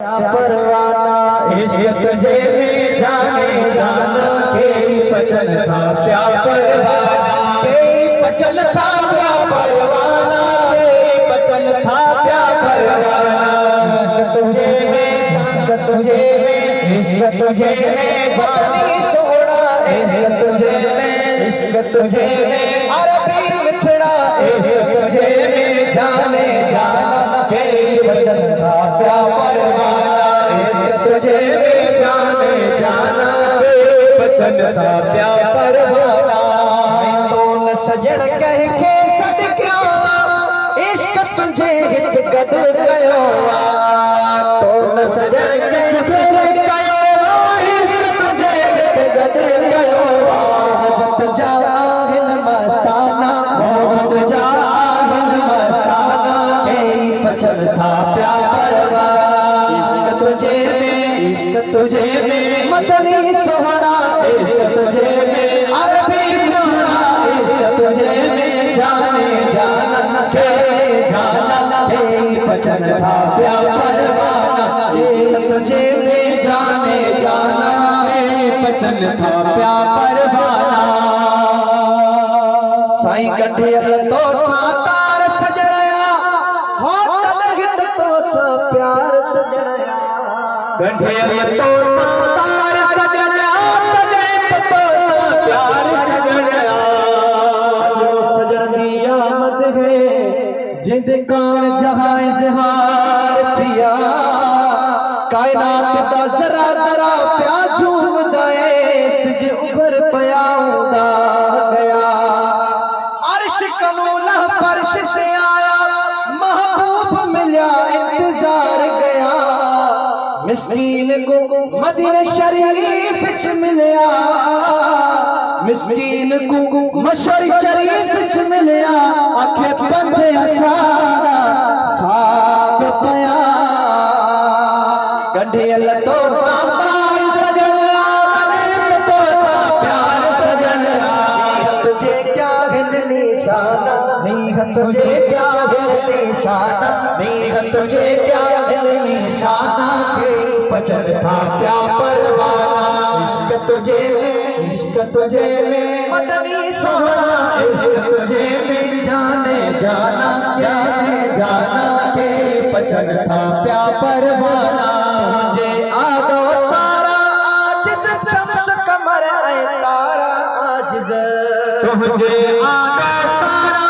परवाना इश्क तुझे में जाने जाना के बचन था प्या परवाना के बचन था प्या परवाना के बचन था प्या परवाना इश्क तुझे में इश्क तुझे में इश्क तुझे में पानी सोना इश्क तुझे में इश्क तुझे में अरबी मिठड़ा इश्क तुझे में जाने जाना के बचन था प्या परवाना इश्क तुझे में जाने जाना बचन था प्या परवाना तो सजन कह के सदक्या इश्क तुझे हित गद गयो तो सजन कह के इश्क तुझे हित गद गयो मोहब्बत जा हिन मस्ताना मोहब्बत जा हिन मस्ताना के बचन था प्या तुझे में मदनी सोहरा इश्क तुझे में अरबी सोहरा इश्क तुझे में जाने जाना चले जाना के बचन था प्या परवाना इश्क तुझे में जाने जाना बचन था प्या परवाना साईं गठियल तो सातार सजणया हो तलहित तो सा प्यार सजणया गठियल तो सातार सजणया तलहित तो सा प्यार सजणया जो सजन दी आमद है जिंद कान जहां इज़हार थिया कायनात दा जरा जरा प्या झूमदा ऐ सिज उभर पया हुंदा गया अर्श कनूला फर्श से आया महबूब मिला इंतजार गया मिस्कीन को मदीना शरीफ च मिलया मिस्कीन को मशर शरीफ च मिलया आखे बंदे असारा साब पया गठियल तो सातार सजणया तलहित तो सा प्यार सजणया नीह तुझे क्या हिन निशाना नीह तुझे क्या हिन निशाना नीह तुझे क्या हिन निशाना के बचन था प्या परवाना इश्क तुझे में मदनी सोहरा इश्क तुझे में जाने जाना के बचन था प्या परवाना तुझे आदो सारा आजिज शम्स कमर ऐ तारा आजिज तुझे आदो सारा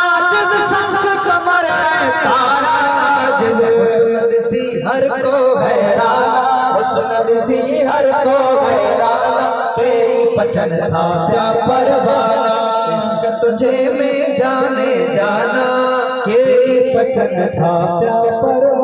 आजिज शम्स कमर ऐ तारा आजिज हुस्न दिसी हर को हैरान हुस्न दिसी हर को हैरान के बचन था प्या परवाना इश्क तुझे में जाने जाना के बचन था प्या परवाना।